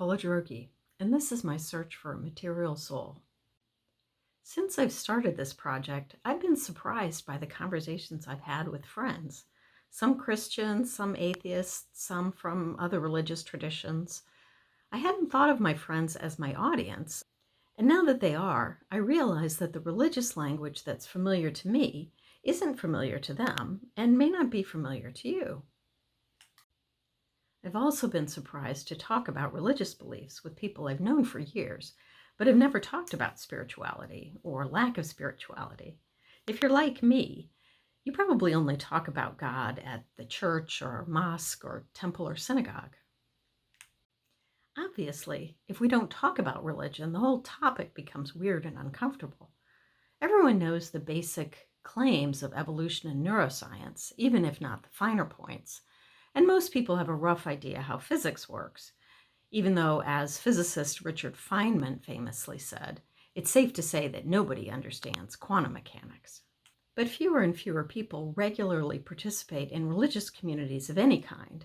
Paula Drogi, and this is my search for a material soul. Since I've started this project, I've been surprised by the conversations I've had with friends. Some Christians, some atheists, some from other religious traditions. I hadn't thought of my friends as my audience, and now that they are, I realize that the religious language that's familiar to me isn't familiar to them and may not be familiar to you. I've also been surprised to talk about religious beliefs with people I've known for years, but have never talked about spirituality or lack of spirituality. If you're like me, you probably only talk about God at the church or mosque or temple or synagogue. Obviously, if we don't talk about religion, the whole topic becomes weird and uncomfortable. Everyone knows the basic claims of evolution and neuroscience, even if not the finer points. And most people have a rough idea how physics works, even though, as physicist Richard Feynman famously said, it's safe to say that nobody understands quantum mechanics. But fewer and fewer people regularly participate in religious communities of any kind,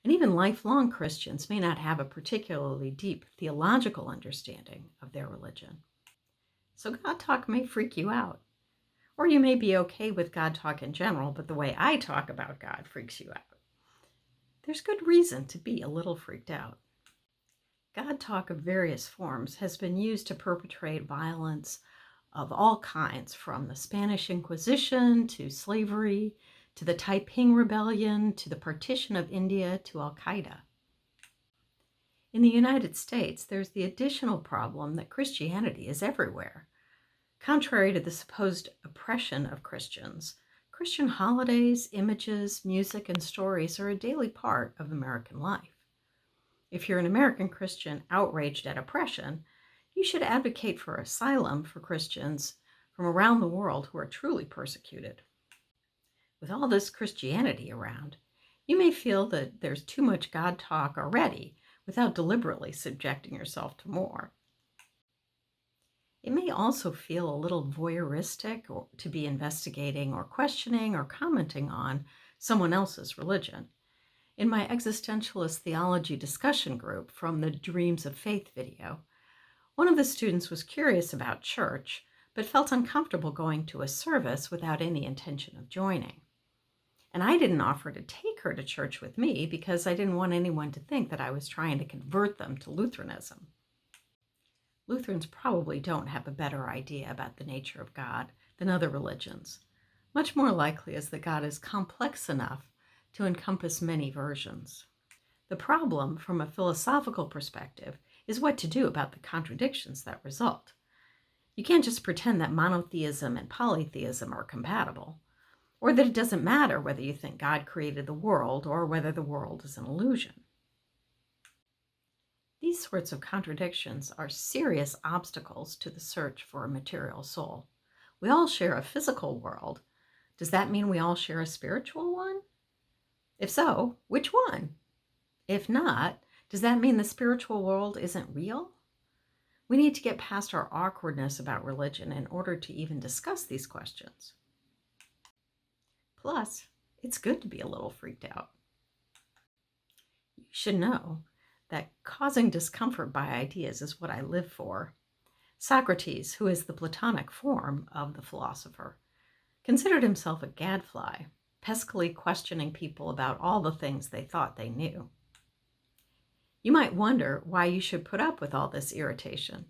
and even lifelong Christians may not have a particularly deep theological understanding of their religion. So God talk may freak you out. Or you may be okay with God talk in general, but the way I talk about God freaks you out. There's good reason to be a little freaked out. God talk of various forms has been used to perpetrate violence of all kinds, from the Spanish Inquisition to slavery, to the Taiping Rebellion, to the partition of India, to Al-Qaeda. In the United States, there's the additional problem that Christianity is everywhere. Contrary to the supposed oppression of Christians, Christian holidays, images, music, and stories are a daily part of American life. If you're an American Christian outraged at oppression, you should advocate for asylum for Christians from around the world who are truly persecuted. With all this Christianity around, you may feel that there's too much God talk already without deliberately subjecting yourself to more. It may also feel a little voyeuristic to be investigating or questioning or commenting on someone else's religion. In my existentialist theology discussion group from the Dreams of Faith video, one of the students was curious about church, but felt uncomfortable going to a service without any intention of joining. And I didn't offer to take her to church with me because I didn't want anyone to think that I was trying to convert them to Lutheranism. Lutherans probably don't have a better idea about the nature of God than other religions. Much more likely is that God is complex enough to encompass many versions. The problem, from a philosophical perspective, is what to do about the contradictions that result. You can't just pretend that monotheism and polytheism are compatible, or that it doesn't matter whether you think God created the world or whether the world is an illusion. These sorts of contradictions are serious obstacles to the search for a material soul. We all share a physical world. Does that mean we all share a spiritual one? If so, which one? If not, does that mean the spiritual world isn't real? We need to get past our awkwardness about religion in order to even discuss these questions. Plus, it's good to be a little freaked out. You should know that causing discomfort by ideas is what I live for. Socrates, who is the Platonic form of the philosopher, considered himself a gadfly, peskily questioning people about all the things they thought they knew. You might wonder why you should put up with all this irritation.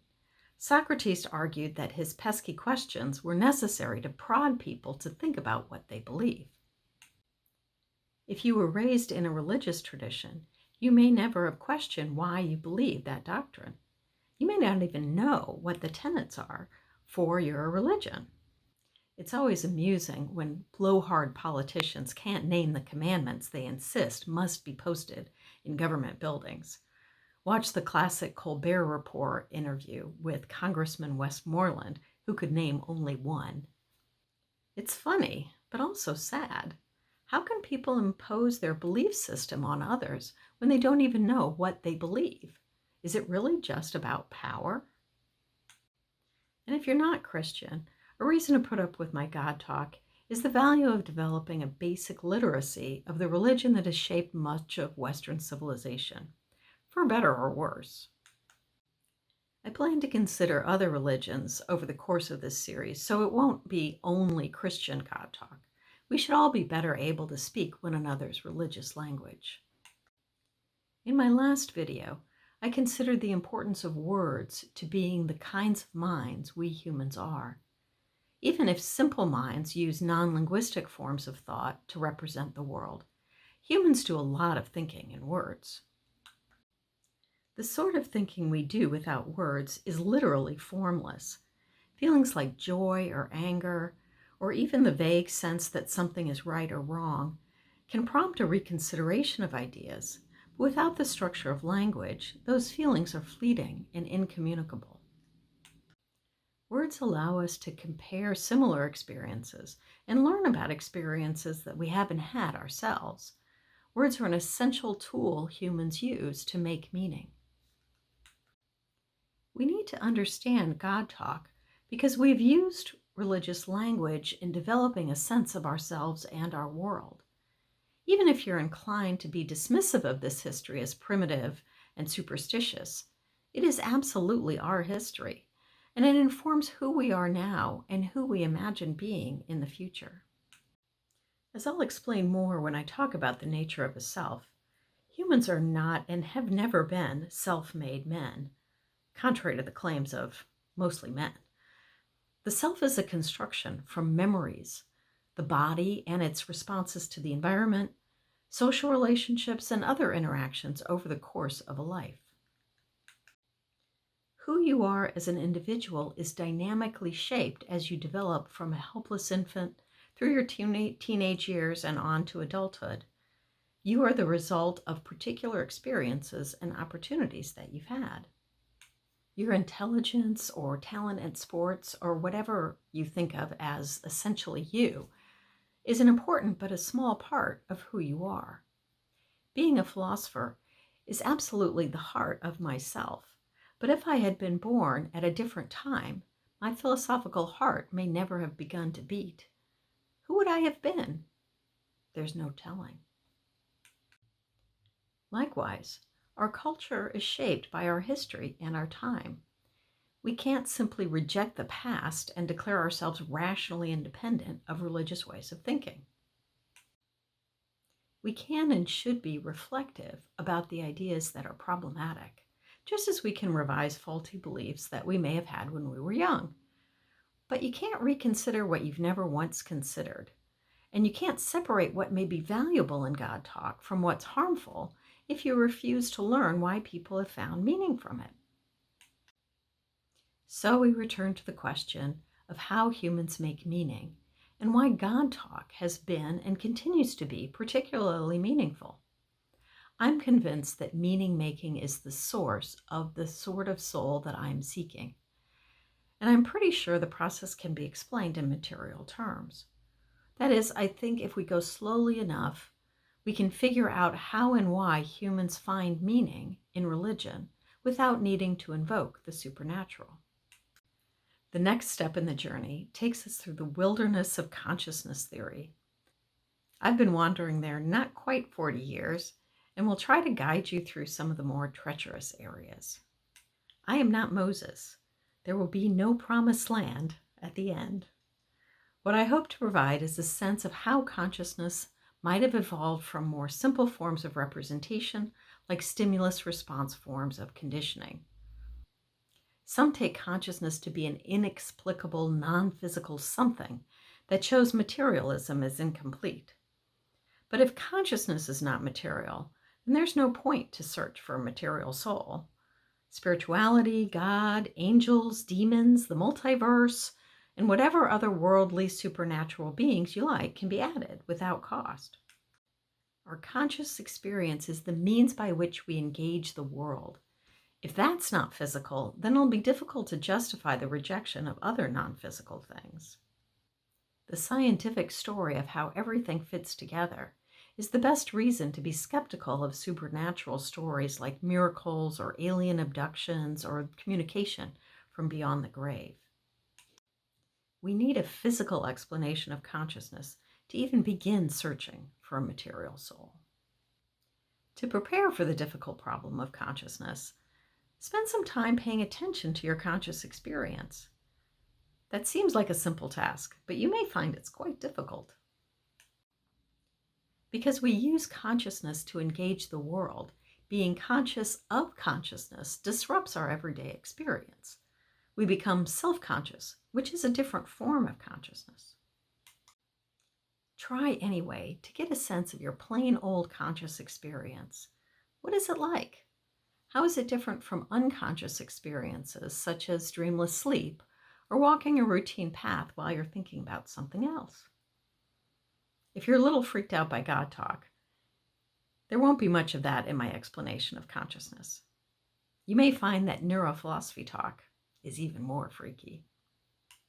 Socrates argued that his pesky questions were necessary to prod people to think about what they believe. If you were raised in a religious tradition, you may never have questioned why you believe that doctrine. You may not even know what the tenets are for your religion. It's always amusing when blowhard politicians can't name the commandments they insist must be posted in government buildings. Watch the classic Colbert Report interview with Congressman Westmoreland, who could name only one. It's funny, but also sad. How can people impose their belief system on others when they don't even know what they believe? Is it really just about power? And if you're not Christian, a reason to put up with my God talk is the value of developing a basic literacy of the religion that has shaped much of Western civilization. for better or worse. I plan to consider other religions over the course of this series, so it won't be only Christian God talk. We should all be better able to speak one another's religious language. In my last video, I considered the importance of words to being the kinds of minds we humans are. Even if simple minds use non-linguistic forms of thought to represent the world, humans do a lot of thinking in words. The sort of thinking we do without words is literally formless. Feelings like joy or anger, or even the vague sense that something is right or wrong, can prompt a reconsideration of ideas, but without the structure of language, those feelings are fleeting and incommunicable. Words allow us to compare similar experiences and learn about experiences that we haven't had ourselves. Words are an essential tool humans use to make meaning. We need to understand God talk because we've used religious language in developing a sense of ourselves and our world. Even if you're inclined to be dismissive of this history as primitive and superstitious, it is absolutely our history, and it informs who we are now and who we imagine being in the future. As I'll explain more when I talk about the nature of a self, humans are not and have never been self-made men, contrary to the claims of mostly men. The self is a construction from memories, the body and its responses to the environment, social relationships, and other interactions over the course of a life. Who you are as an individual is dynamically shaped as you develop from a helpless infant through your teenage years and on to adulthood. You are the result of particular experiences and opportunities that you've had. Your intelligence or talent at sports, or whatever you think of as essentially you, is an important but a small part of who you are. Being a philosopher is absolutely the heart of myself, but if I had been born at a different time, my philosophical heart may never have begun to beat. Who would I have been? There's no telling. Likewise, our culture is shaped by our history and our time. We can't simply reject the past and declare ourselves rationally independent of religious ways of thinking. We can and should be reflective about the ideas that are problematic, just as we can revise faulty beliefs that we may have had when we were young. But you can't reconsider what you've never once considered. And you can't separate what may be valuable in God talk from what's harmful if you refuse to learn why people have found meaning from it. So we return to the question of how humans make meaning and why God talk has been and continues to be particularly meaningful. I'm convinced that meaning making is the source of the sort of soul that I'm seeking. And I'm pretty sure the process can be explained in material terms. That is, I think if we go slowly enough, we can figure out how and why humans find meaning in religion without needing to invoke the supernatural. The next step in the journey takes us through the wilderness of consciousness theory. I've been wandering there not quite 40 years, and will try to guide you through some of the more treacherous areas. I am not Moses. There will be no promised land at the end. What I hope to provide is a sense of how consciousness might have evolved from more simple forms of representation, like stimulus response forms of conditioning. Some take consciousness to be an inexplicable, non-physical something that shows materialism is incomplete. But if consciousness is not material, then there's no point to search for a material soul. Spirituality, God, angels, demons, the multiverse, and whatever other worldly supernatural beings you like can be added without cost. Our conscious experience is the means by which we engage the world. If that's not physical, then it'll be difficult to justify the rejection of other non-physical things. The scientific story of how everything fits together is the best reason to be skeptical of supernatural stories like miracles or alien abductions or communication from beyond the grave. We need a physical explanation of consciousness to even begin searching for a material soul. To prepare for the difficult problem of consciousness, spend some time paying attention to your conscious experience. That seems like a simple task, but you may find it's quite difficult. Because we use consciousness to engage the world, being conscious of consciousness disrupts our everyday experience. We become self-conscious, which is a different form of consciousness. Try anyway to get a sense of your plain old conscious experience. What is it like? How is it different from unconscious experiences such as dreamless sleep or walking a routine path while you're thinking about something else? If you're a little freaked out by God talk, there won't be much of that in my explanation of consciousness. You may find that neurophilosophy talk is even more freaky.